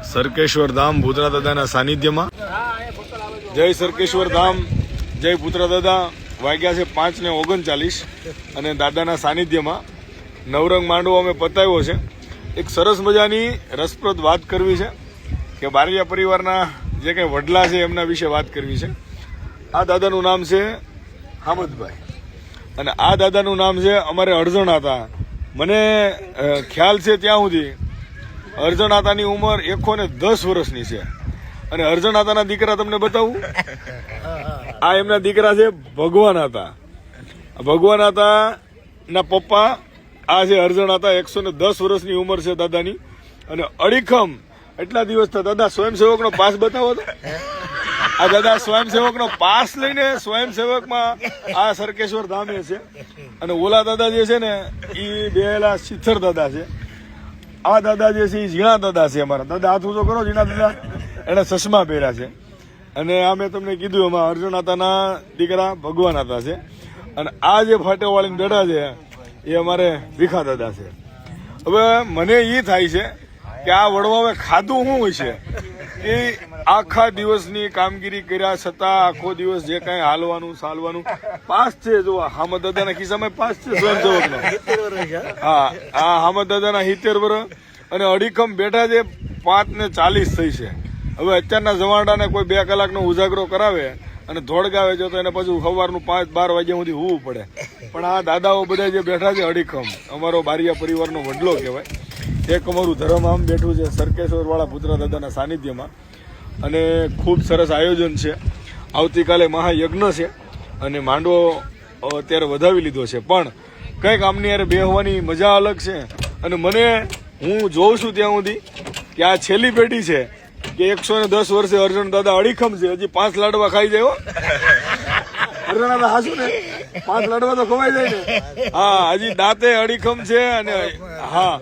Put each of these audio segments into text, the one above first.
સરકેશ્વર ધામ ભૂતરા દાદાના સાનિધ્યમાં. જય સરકેશ્વર ધામ, જય ભૂતરા દાદા. વાગ્યા છે 5:39 અને દાદાના સાનિધ્યમાં નવરંગ માંડવો અમે પતાવ્યો છે. એક સરસ મજાની રસપ્રદ વાત કરવી છે કે બારિયા પરિવારના જે કંઈ વડલા છે એમના વિશે વાત કરવી છે. આ દાદાનું નામ છે હામદભાઈ અને આ દાદાનું નામ છે અમારે અરજણાતા. મને ખ્યાલ છે ત્યાં સુધી અરજણાતાની ઉંમર 110 વર્ષની છે. અને અરજણાતાના દીકરા તમને બતાવું, આ એમના દીકરા છે ભગવાન હતા. ભગવાન હતા ના પપ્પા આ છે અરજણાતા. 110 વર્ષની ઉંમર છે દાદાની. અને અડીખમ એટલા દિવસથી દાદા સ્વયંસેવકનો પાસ બતાવો તો. આ દાદા સ્વયંસેવકનો પાસ લઈને સ્વયંસેવકમાં આ સરકેશ્વર ધામે છે. અને ઓલા દાદા જે છે ને એ બેહેલા શિથર દાદા છે. આ દાદા જે છે એ ઝીણા દાદા છે. અમારા દાદા હાથ ઊંચો કરો, ઝીણા દાદા. એને ચશ્મા પહેર્યા છે. અને આ મેં તમને કીધું એમાં અરજણાતાના દીકરા ભગવાન હતા છે. અને આ જે ફાટેવાળી દડા છે એ અમારે ભીખા દાદા છે. હવે મને એ થાય છે કે આ વડવાએ ખાધું શું હોય છે એ આખા દિવસની કામગીરી કર્યા છતાં આખો દિવસ જે કાંઈ હાલવાનું ચાલવાનું પાસ છે. જો હામદ દાદાના ખિસ્સામાં પાસ છે સ્વયંસેવકનો. હા, આ હામદ દાદાના 70 વર્ષ અને અડીખમ બેઠા છે. 5:40 થઈ છે. હવે અત્યારના જમાડાને કોઈ 2 કલાકનો ઉજાગરો કરાવે અને ધોળગાવે છે તો એને પછી સવારનું 5-12 વાગ્યા સુધી હોવું પડે. પણ આ દાદાઓ બધા જે બેઠા છે અડીખમ, અમારો બારિયા પરિવારનો વડલો કહેવાય. એક અમારું ધર્મ આમ બેઠું છે સરકેશ્વર વાળા ભૂતરા દાદાના સાનિધ્યમાં. અને ખૂબ સરસ આયોજન છે. આવતીકાલે મહાયજ્ઞ છે અને માંડવો અત્યારે વધાવી લીધો છે. પણ કંઈક આમની યારે બેહવાની મજા અલગ છે. અને મને હું જોઉં છું ત્યાં સુધી કે આ છેલ્લી પેઢી છે કે 110 વર્ષે અર્જણ દાદા અડીખમ છે. હજી 5 લાડવા ખાઈ જાય. અર્જણ હાસું ને 5 લાડવા તો ખવાઈ જાય ને. હા, હજી દાંતે અડીખમ છે. અને હા,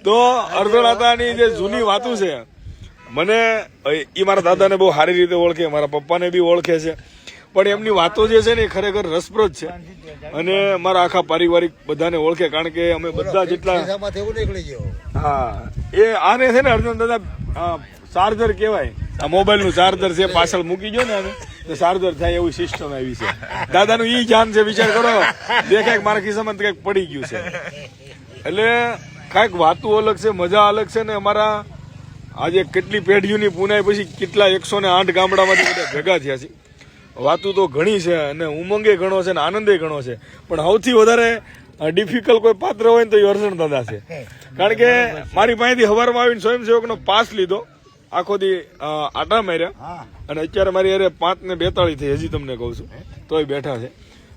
તો અર્જણાતાની જે જૂની વાતો છે મને એ મારા દાદાને બહુ સારી રીતે ઓળખે, મારા પપ્પાને બી ઓળખે છે. પણ એમની વાતો જે છે ને એ ખરેખર રસપ્રદ છે. અને મારા આખા પારિવારિક બધાને ઓળખે, કારણ કે અમે બધા જેટલા હા એ આને છે ને અર્જણ દાદા ચાર્જર કહેવાય. આ મોબાઈલનું ચાર્જર છે, પાછળ મૂકી ગયો ને અમે તો ચાર્જર થાય એવી સિસ્ટમ આવી છે. દાદાનું ઈ જાન છે. વિચાર કરો, દેખાય મારા ખિસ્સામાં કંઈક પડી ગયું છે. એટલે કાંઈક વાતો અલગ છે, મજા અલગ છે. ને અમારા આજે કેટલી પેઢીઓની પુનાઈ પછી કેટલા 108 ગામડામાંથી બધા ભેગા થયા છે. વાતું તો ઘણી છે અને ઉમંગે ઘણો છે ને આનંદે ઘણો છે. પણ સૌથી વધારે ડિફિકલ્ટ કોઈ પાત્ર હોય ને તો એ અર્જણ દાદા છે. કારણ કે મારી પાસેથી સવારમાં આવીને સ્વયંસેવકનો પાસ લીધો, આખો દી આટા માર્યા અને અત્યારે મારી અરે 5:42 થઈ. હજી તમને કહું છું તોય બેઠા છે.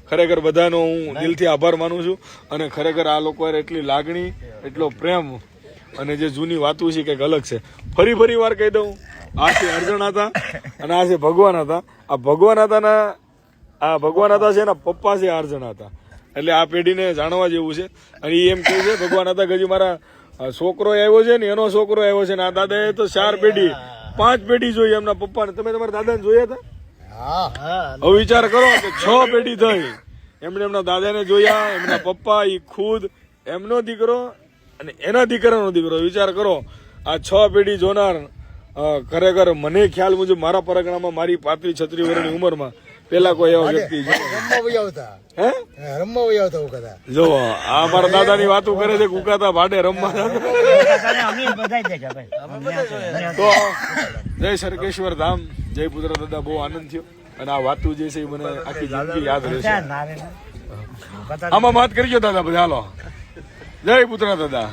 ખરેખર બધાનો હું દિલથી આભાર માનું છું. અને ખરેખર આ લોકો એટલી લાગણી, એટલો પ્રેમ અને જે જૂની વાતો છે કંઈક અલગ છે. ફરી વાર કહી દઉં, આ છે અરજણાતા અને આ છે ભગવાન હતા. આ ભગવાન હતા છે એના પપ્પા છે અરજણાતા. એટલે આ પેઢીને જાણવા જેવું છે. અને એ એમ કહે છે ભગવાન હતા કે હજી મારા છોકરો આવ્યો છે ને એનો છોકરો આવ્યો છે ને આ દાદાએ તો 4 પેઢી 5 પેઢી જોઈ એમના પપ્પાને. તમે તમારા દાદાને જોયા હતા? હવે વિચાર કરો કે 6 પેઢી થઈ. એમણે એમના દાદાને જોયા, એમના પપ્પા, એ ખુદ, એમનો દીકરો અને એના દીકરાનો દીકરો. વિચાર કરો, આ 6 પેઢી જોનાર. ખરેખર મને ખ્યાલ મુજબ મારા પરગણામાં મારી 35-36 વર્ષની ઉંમરમાં પેલા કોઈ એવો વ્યક્તિ જો આ મારા દાદાની વાતો કરે છે. કુકાતા ભાડે રમવા. તો જય સરકેશ્વર ધામ, જય ભૂતરા દાદા. બહુ આનંદ થયો. અને આ વાતો જે છે એ મને આખી જિંદગી યાદ રહેશે. આમાં વાત કરી ગયો દાદા બધા. હાલો, જય ભૂતરા દાદા.